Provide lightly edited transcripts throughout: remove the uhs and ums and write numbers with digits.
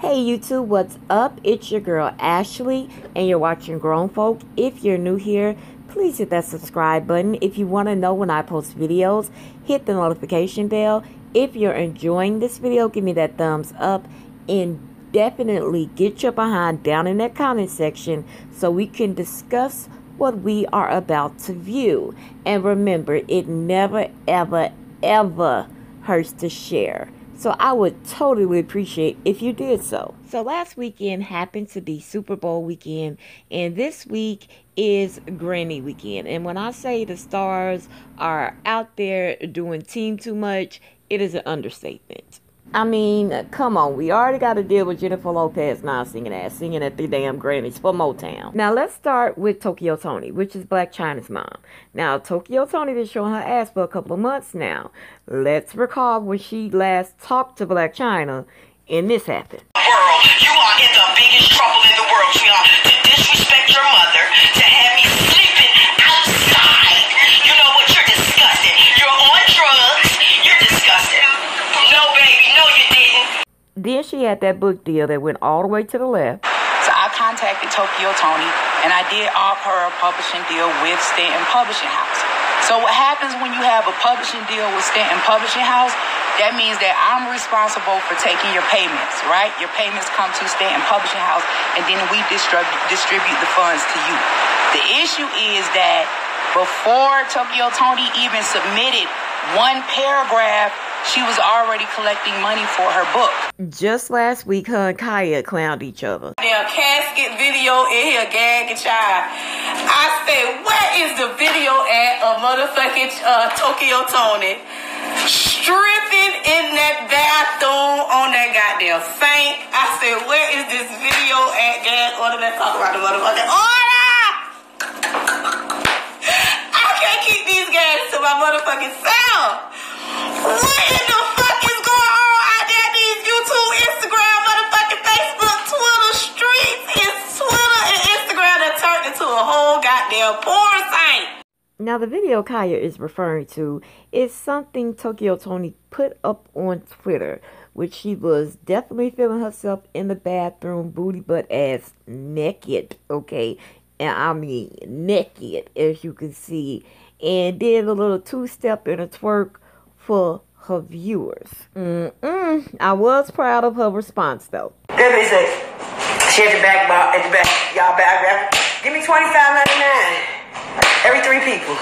Hey YouTube, what's up? It's your girl Ashley and you're watching Grown Folk. If you're new here, please hit that subscribe button. If you want to know when I post videos, hit the notification bell. If you're enjoying this video, give me that thumbs up and definitely get your behind down in that comment section so we can discuss what we are about to view. And remember, it never ever hurts to share. So I would totally appreciate if you did so. So last weekend happened to be Super Bowl weekend, and this week is Granny weekend. And when I say the stars are out there doing Team Too Much, it is an understatement. I mean, come on, we already got to deal with Jennifer Lopez now singing at the damn Grammys for Motown. Now let's start with Tokyo Toni, which is Blac Chyna's mom. Now Tokyo Toni been showing her ass for a couple of months now. Let's recall when she last talked to Blac Chyna and this happened. World, you are in the biggest trouble in the world, sweetheart. To disrespect your mother, to have me sleeping outside. You know what? You're disgusting. You're on drugs. You're disgusting. No, baby. No, you didn't. Then she had that book deal that went all the way to the left. So I contacted Tokyo Toni, and I did offer her a publishing deal with Stanton Publishing House. So what happens when you have a publishing deal with Stanton Publishing House, that means that I'm responsible for taking your payments, right? Your payments come to Stanton Publishing House, and then we distribute the funds to you. The issue is that before Tokyo Toni even submitted one paragraph, she was already collecting money for her book. Just last week, her and Khai clowned each other. Damn casket video in here, gagging child. I said, where is the video at of motherfucking Tokyo Toni stripping in that bathroom on that goddamn sink? I said, where is this video at, gag? Order, let's talk about the motherfucking order! I can't keep these gags to my motherfucking self. What in the fuck is going on out there? These YouTube, Instagram, motherfucking Facebook, Twitter streets. It's Twitter and Instagram that turned into a whole goddamn porn site. Now the video Khai is referring to is something Tokyo Toni put up on Twitter, which she was definitely feeling herself in the bathroom, booty butt ass naked, okay? And I mean naked, as you can see, and did a little two-step and a twerk for her viewers. I was proud of her response though. Let me say, she at the back, y'all back. Give me $25.99. Every 3 people.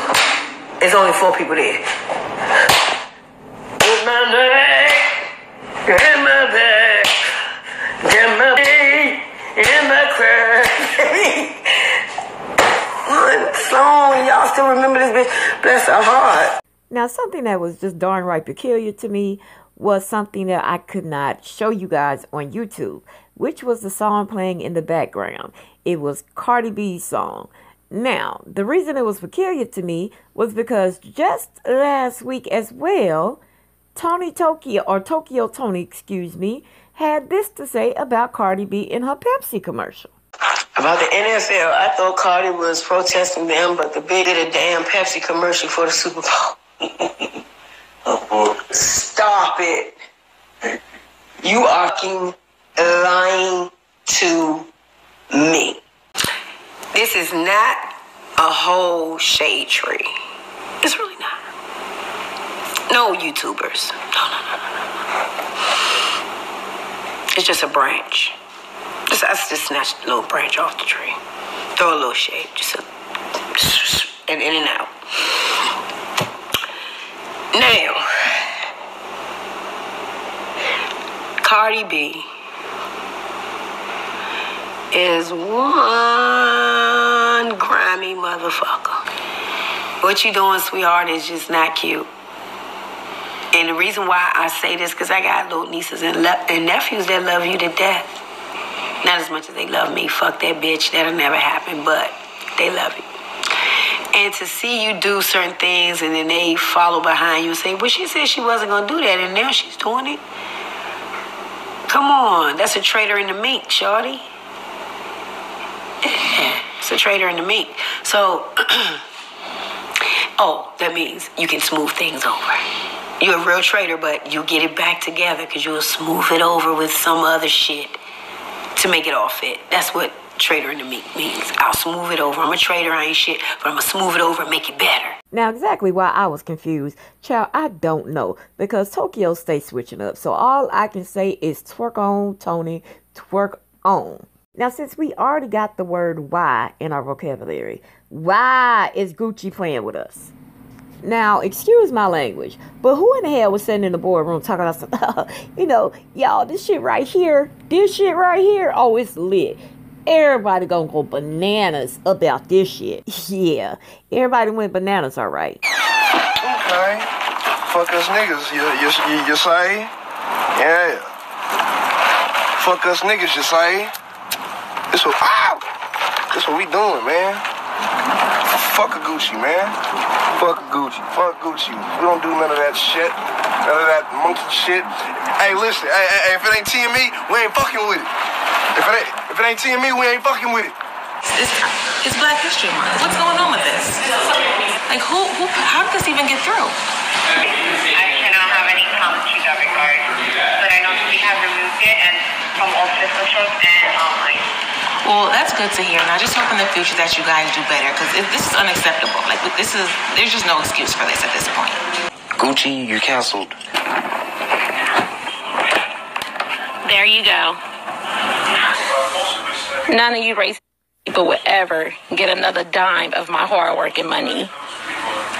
There's only 4 people there. With my leg, and my back, and my feet, and my crack. One song, y'all still remember this bitch? Bless her heart. Now, something that was just darn right peculiar to me was something that I could not show you guys on YouTube, which was the song playing in the background. It was Cardi B's song. Now, the reason it was peculiar to me was because just last week as well, Tokyo Toni, had this to say about Cardi B in her Pepsi commercial. About the NFL, I thought Cardi was protesting them, but the bitch did a damn Pepsi commercial for the Super Bowl. Stop it. You are lying to me. This is not a whole shade tree. It's really not. No YouTubers. No. It's just a branch. I just snatched a little branch off the tree. Throw a little shade. And in and out. Now, Cardi B is one grimy motherfucker. What you doing, sweetheart, is just not cute. And the reason why I say this, because I got little nieces and nephews that love you to death. Not as much as they love me. Fuck that bitch. That'll never happen, but they love you. And to see you do certain things and then they follow behind you and say, well, she said she wasn't going to do that and now she's doing it. Come on. That's a traitor in the mink, shorty. Yeah, it's a traitor in the mink. So, that means you can smooth things over. You're a real traitor, but you get it back together because you'll smooth it over with some other shit. to make it all fit. That's what traitor in the meat means. I'll smooth it over. I'm a traitor, I ain't shit, but I'm gonna smooth it over and make it better. Now, exactly why I was confused, child, I don't know, because Tokyo stays switching up. So all I can say is twerk on, Tony, twerk on. Now, since we already got the word why in our vocabulary, why is Gucci playing with us? Now, excuse my language, but who in the hell was sitting in the boardroom talking about some, you know, y'all, this shit right here, oh, it's lit. Everybody gonna go bananas about this shit. Yeah, everybody went bananas, all right. Okay. Fuck us niggas, you say? Yeah. Fuck us niggas, you say? This what we doing, man. Fuck a Gucci, man. Fuck a Gucci. Fuck Gucci. We don't do none of that shit. None of that monkey shit. Hey, listen. Hey, if it ain't TME, we ain't fucking with it. If it ain't TME, we ain't fucking with it. It's Black History Month. What's going on with this? Like, how did this even get through? I cannot have any comments to that regard, but I know we have removed it and from all physical shows and online. Well, that's good to hear, and I just hope in the future that you guys do better, because this is unacceptable. Like, there's just no excuse for this at this point. Gucci, you canceled. There you go. None of you racist people would ever get another dime of my hard work and money.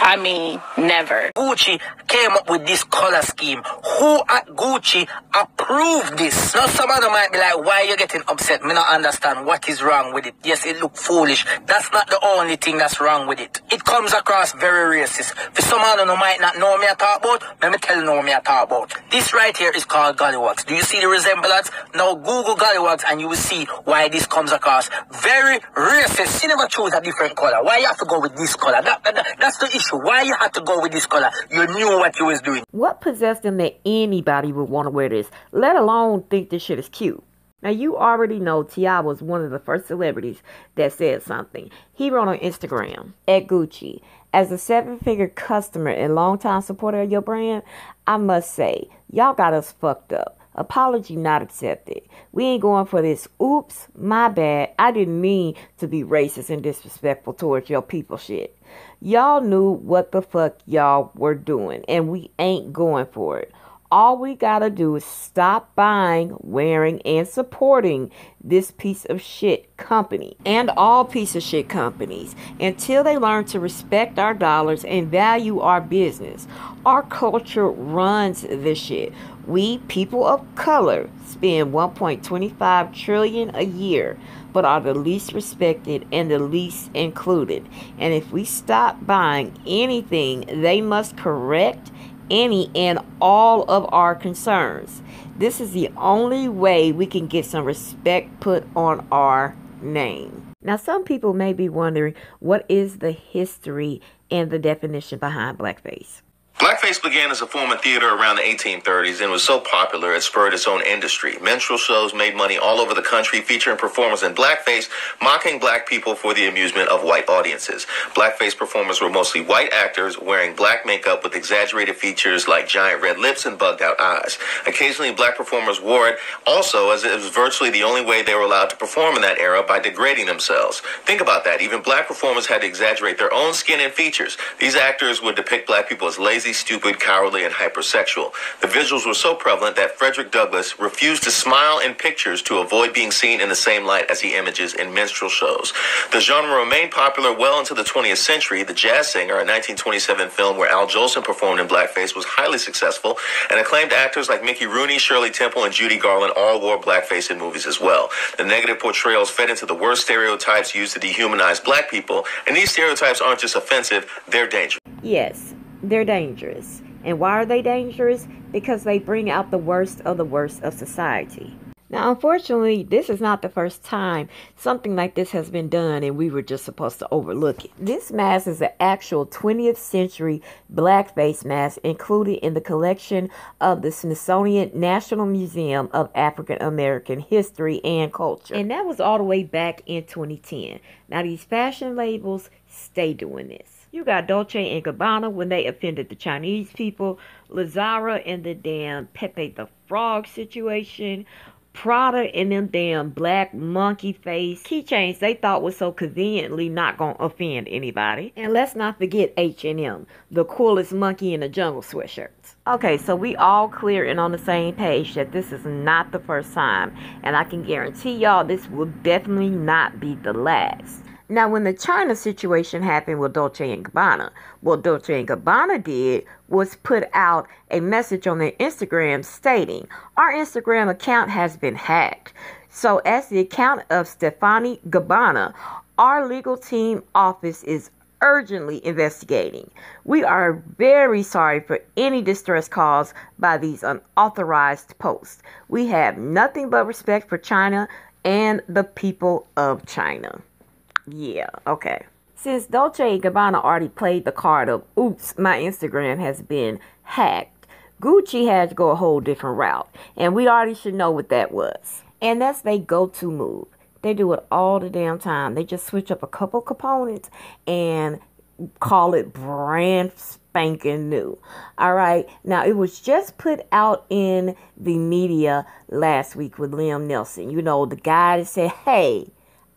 I mean, never. Gucci came up with this color scheme. Who at Gucci approved this? Now some of them might be like, why are you getting upset? Me not understand what is wrong with it. Yes, it look foolish. That's not the only thing that's wrong with it. It comes across very racist. For some of them who might not know me I talk about, let me tell you what me I talk about. This right here is called gollywogs. Do you see the resemblance? Now Google gollywogs and you will see why this comes across very racist. You never chose a different color. Why you have to go with this color? That's the issue. Why you had to go with this color? You knew what you was doing. What possessed them that anybody would want to wear this, let alone think this shit is cute? Now, you already know T.I. was one of the first celebrities that said something. He wrote on Instagram, at Gucci, as a 7-figure customer and longtime supporter of your brand, I must say, y'all got us fucked up. Apology not accepted. We ain't going for this. Oops, my bad. I didn't mean to be racist and disrespectful towards your people shit. Y'all knew what the fuck y'all were doing, and we ain't going for it. All we gotta do is stop buying, wearing, and supporting this piece of shit company and all piece of shit companies until they learn to respect our dollars and value our business. Our culture runs this shit. We, people of color, spend $1.25 trillion a year, but are the least respected and the least included. And if we stop buying anything, they must correct any and all of our concerns. This is the only way we can get some respect put on our name. Now, some people may be wondering, what is the history and the definition behind blackface? Blackface began as a form of theater around the 1830s and was so popular it spurred its own industry. Minstrel shows made money all over the country featuring performers in blackface, mocking black people for the amusement of white audiences. Blackface performers were mostly white actors wearing black makeup with exaggerated features like giant red lips and bugged out eyes. Occasionally, black performers wore it also, as it was virtually the only way they were allowed to perform in that era by degrading themselves. Think about that. Even black performers had to exaggerate their own skin and features. These actors would depict black people as lazy, stupid, cowardly, and hypersexual. The visuals were so prevalent that Frederick Douglass refused to smile in pictures to avoid being seen in the same light as he images in minstrel shows. The genre remained popular well into the 20th century. The Jazz Singer, a 1927 film where Al Jolson performed in blackface, was highly successful, and acclaimed actors like Mickey Rooney, Shirley Temple, and Judy Garland all wore blackface in movies as well. The negative portrayals fed into the worst stereotypes used to dehumanize black people, and these stereotypes aren't just offensive, they're dangerous. Yes, they're dangerous. And why are they dangerous? Because they bring out the worst of society. Now, unfortunately, this is not the first time something like this has been done and we were just supposed to overlook it. This mask is an actual 20th century blackface mask included in the collection of the Smithsonian National Museum of African American History and Culture. And that was all the way back in 2010. Now, these fashion labels stay doing this. You got Dolce & Gabbana when they offended the Chinese people, Lazara and the damn Pepe the Frog situation, Prada and them damn black monkey face keychains they thought was so conveniently not gonna offend anybody. And let's not forget H&M, the coolest monkey in the jungle sweatshirts. Okay, so we all clear and on the same page that this is not the first time, and I can guarantee y'all this will definitely not be the last. Now, when the China situation happened with Dolce & Gabbana, what Dolce & Gabbana did was put out a message on their Instagram stating, our Instagram account has been hacked. So as the account of Stephanie Gabbana, our legal team office is urgently investigating. We are very sorry for any distress caused by these unauthorized posts. We have nothing but respect for China and the people of China. Yeah, okay. Since Dolce & Gabbana already played the card of, oops, my Instagram has been hacked, Gucci had to go a whole different route. And we already should know what that was. And that's their go-to move. They do it all the damn time. They just switch up a couple components and call it brand spanking new. All right. Now, it was just put out in the media last week with Liam Neeson. You know, the guy that said, hey,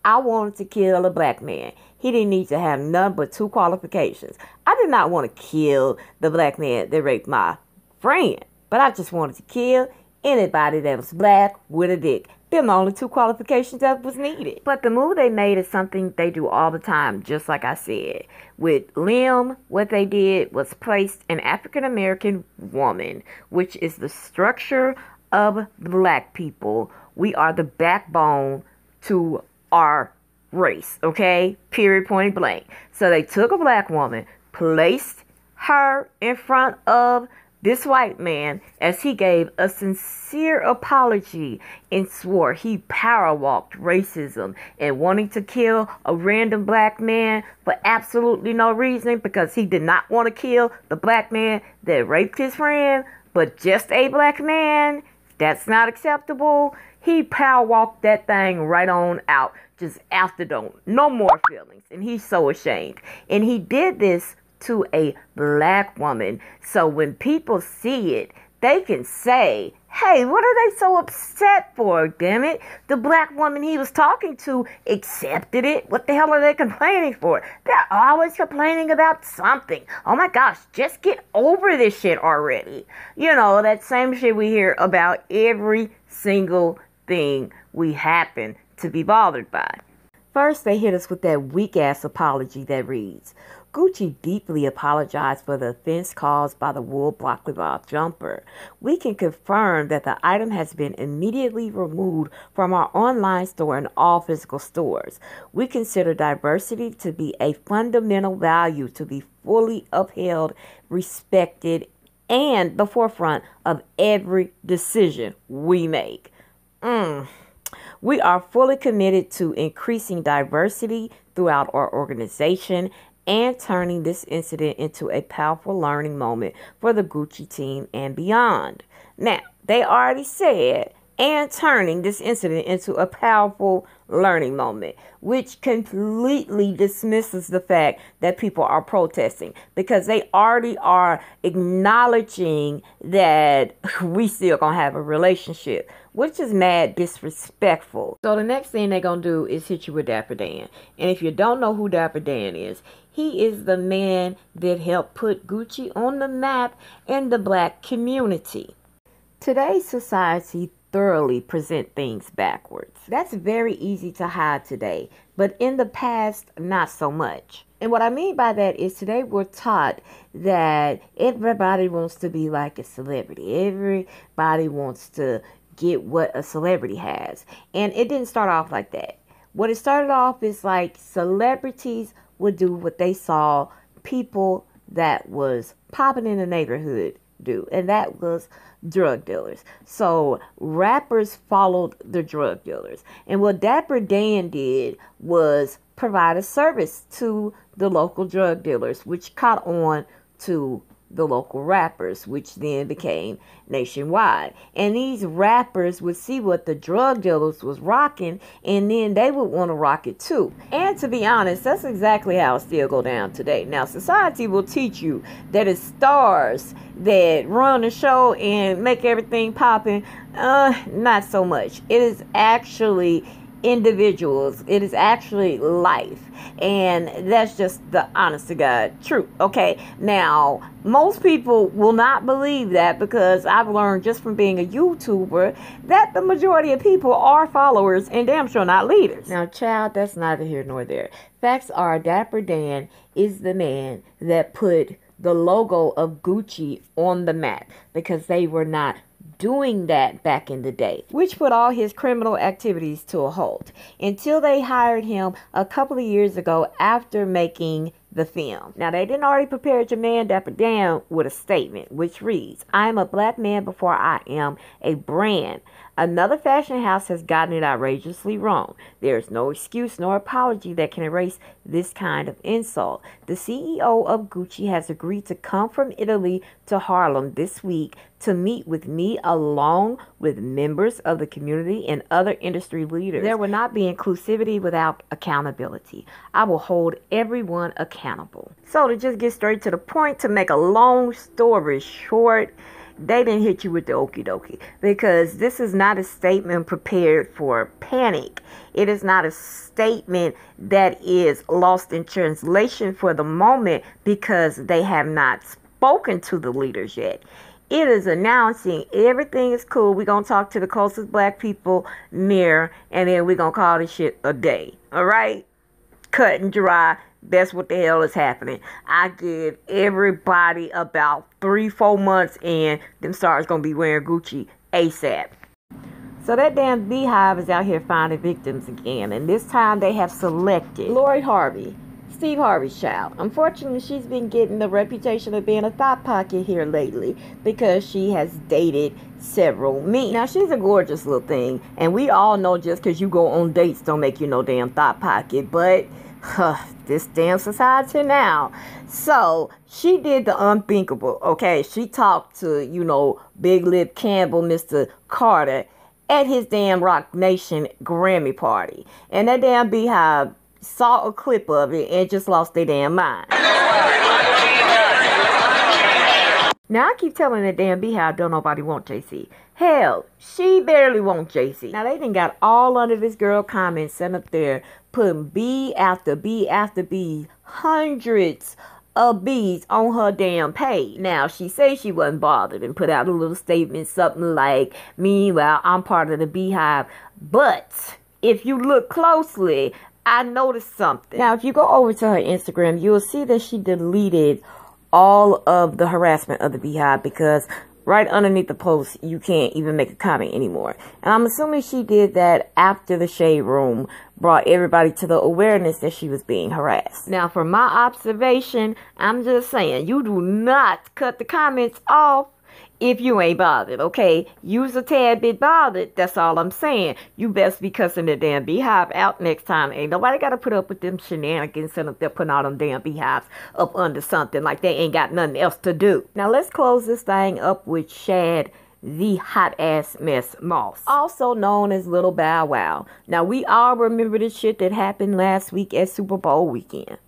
I wanted to kill a black man. He didn't need to have none but 2 qualifications. I did not want to kill the black man that raped my friend, but I just wanted to kill anybody that was black with a dick. Them the only 2 qualifications that was needed. But the move they made is something they do all the time, just like I said. With Liam, what they did was place an African-American woman, which is the structure of black people. We are the backbone to our race, okay? Period, point blank. So they took a black woman, placed her in front of this white man as he gave a sincere apology and swore he power walked racism and wanting to kill a random black man for absolutely no reason because he did not want to kill the black man that raped his friend, but just a black man. That's not acceptable. He power walked that thing right on out. Just after no more feelings. And he's so ashamed. And he did this to a black woman. So when people see it, they can say, hey, what are they so upset for, damn it? The black woman he was talking to accepted it. What the hell are they complaining for? They're always complaining about something. Oh my gosh, just get over this shit already. You know, that same shit we hear about every single thing we happen to be bothered by. First, they hit us with that weak-ass apology that reads, Gucci deeply apologized for the offense caused by the wool baklava jumper. We can confirm that the item has been immediately removed from our online store and all physical stores. We consider diversity to be a fundamental value to be fully upheld, respected, and the forefront of every decision we make. We are fully committed to increasing diversity throughout our organization and turning this incident into a powerful learning moment for the Gucci team and beyond. Now, they already said, and turning this incident into a powerful learning moment, which completely dismisses the fact that people are protesting because they already are acknowledging that we still gonna have a relationship, which is mad disrespectful. So the next thing they're gonna do is hit you with Dapper Dan. And if you don't know who Dapper Dan is, he is the man that helped put Gucci on the map in the black community. Today's society thoroughly present things backwards. That's very easy to hide today, but in the past, not so much. And what I mean by that is today we're taught that everybody wants to be like a celebrity. Everybody wants to get what a celebrity has. And it didn't start off like that. What it started off is like celebrities would do what they saw people that was popping in the neighborhood do, and that was drug dealers. So rappers followed the drug dealers, and what Dapper Dan did was provide a service to the local drug dealers, which caught on to the local rappers, which then became nationwide. And these rappers would see what the drug dealers was rocking, and then they would want to rock it too. And to be honest, that's exactly how it still go down today. Now, society will teach you that it's stars that run the show and make everything popping. Not so much. It is actually individuals. It is actually life. And that's just the honest to God truth. Okay, now most people will not believe that, because I've learned just from being a YouTuber that the majority of people are followers and damn sure not leaders. Now, child, that's neither here nor there. Facts are, Dapper Dan is the man that put the logo of Gucci on the map, because they were not doing that back in the day, which put all his criminal activities to a halt until they hired him a couple of years ago after making the film. Now, they didn't already prepare your man Dapper Dan with a statement which reads, "I am a black man before I am a brand. Another fashion house has gotten it outrageously wrong. There is no excuse nor apology that can erase this kind of insult. The CEO of Gucci has agreed to come from Italy to Harlem this week to meet with me along with members of the community and other industry leaders. There will not be inclusivity without accountability. I will hold everyone accountable." So to just get straight to the point, to make a long story short, they didn't hit you with the okie dokie, because this is not a statement prepared for panic. It is not a statement that is lost in translation for the moment, because they have not spoken to the leaders yet. It is announcing everything is cool. We're going to talk to the closest black people near, and then we're going to call this shit a day. All right? Cut and dry. That's what the hell is happening. I give everybody about 3-4 months, and them stars going to be wearing Gucci ASAP. So that damn beehive is out here finding victims again, and this time they have selected Lori Harvey, Steve Harvey's child. Unfortunately, she's been getting the reputation of being a thought pocket here lately, because she has dated several men. Now, she's a gorgeous little thing, and we all know just because you go on dates don't make you no damn thought pocket, but this damn society now. So she did the unthinkable. Okay, she talked to, Big Lip Campbell, Mr. Carter, at his damn Rock Nation Grammy party, and that damn beehive saw a clip of it and just lost their damn mind. Now, I keep telling that damn beehive don't nobody want JC. Hell, she barely wants JC. Now, they done got all under this girl comments sent up there, putting B after B after B, hundreds of B's on her damn page. Now, she says she wasn't bothered and put out a little statement, something like, "Meanwhile, I'm part of the beehive." But if you look closely, I noticed something. Now, if you go over to her Instagram, you'll see that she deleted all of the harassment of the beehive, because right underneath the post, you can't even make a comment anymore. And I'm assuming she did that after the Shade Room brought everybody to the awareness that she was being harassed. Now, from my observation, I'm just saying, you do not cut the comments off if you ain't bothered, okay? Use a tad bit bothered, that's all I'm saying. You best be cussing the damn beehive out next time. Ain't nobody got to put up with them shenanigans and up there putting all them damn beehives up under something like they ain't got nothing else to do. Now, let's close this thing up with Shad the Hot Ass Mess Moss, also known as Little Bow Wow. Now, we all remember the shit that happened last week at Super Bowl weekend.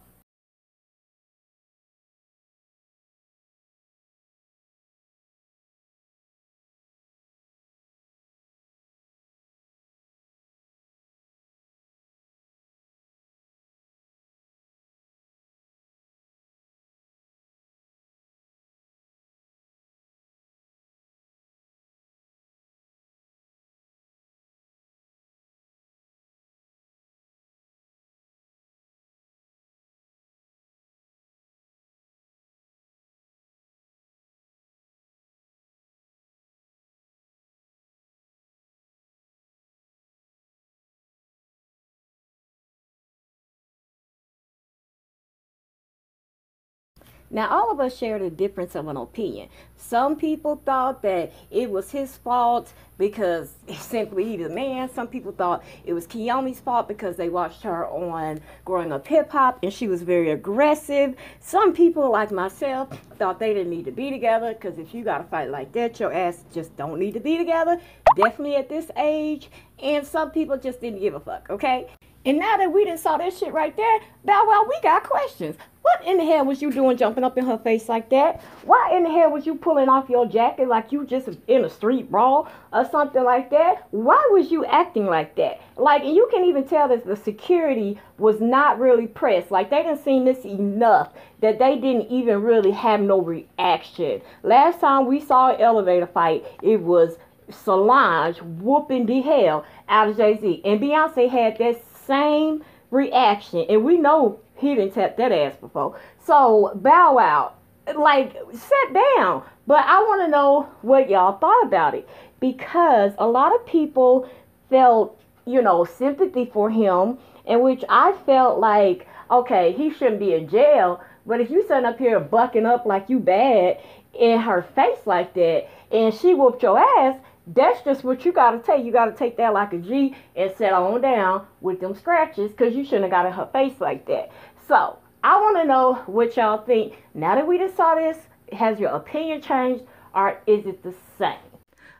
Now, all of us shared a difference of an opinion. Some people thought that it was his fault because simply he's a man. Some people thought it was Kiyomi's fault because they watched her on Growing Up Hip Hop and she was very aggressive. Some people, like myself, thought they didn't need to be together because if you got to fight like that, your ass just don't need to be together. Definitely at this age. And some people just didn't give a fuck, okay? And now that we done saw that shit right there, Bow Wow, we got questions. What in the hell was you doing jumping up in her face like that? Why in the hell was you pulling off your jacket like you just in a street brawl or something like that? Why was you acting like that? Like, and you can even tell that the security was not really pressed. Like, they didn't seem this enough that they didn't even really have no reaction. Last time we saw an elevator fight, it was Solange whooping the hell out of Jay-Z. And Beyonce had that same reaction. And we know he didn't tap that ass before. So, Bow Wow, like, sit down. But I want to know what y'all thought about it. Because a lot of people felt, you know, sympathy for him. In which I felt like, okay, he shouldn't be in jail. But if you sitting up here bucking up like you bad in her face like that, and she whooped your ass, that's just what you got to take. You got to take that like a G and sit on down with them scratches because you shouldn't have got in her face like that. So, I want to know what y'all think. Now that we just saw this, has your opinion changed or is it the same?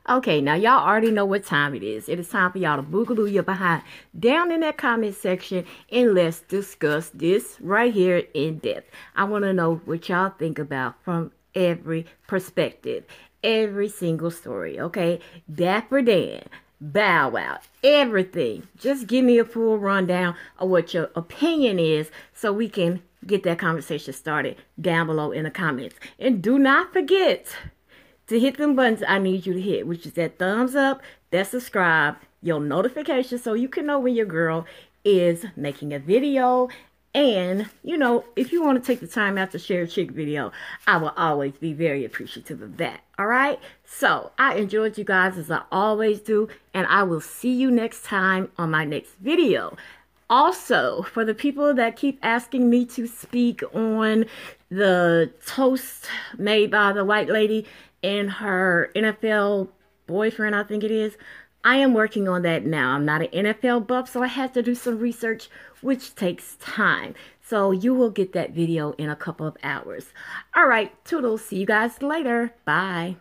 Okay, now y'all already know what time it is. It is time for y'all to boogaloo your behind down in that comment section and let's discuss this right here in depth. I want to know what y'all think about from every perspective. Every single story, okay? Dapper Dan, Bow Wow, everything. Just give me a full rundown of what your opinion is so we can get that conversation started down below in the comments. And do not forget to hit them buttons I need you to hit, which is that thumbs up, that subscribe, your notification so you can know when your girl is making a video. And, you know, if you want to take the time out to share a chick video, I will always be very appreciative of that. All right? So, I enjoyed you guys as I always do. And I will see you next time on my next video. Also, for the people that keep asking me to speak on the toast made by the white lady and her NFL boyfriend, I think it is, I am working on that now. I'm not an NFL buff, so I have to do some research, which takes time. So you will get that video in a couple of hours. All right, toodles. See you guys later. Bye.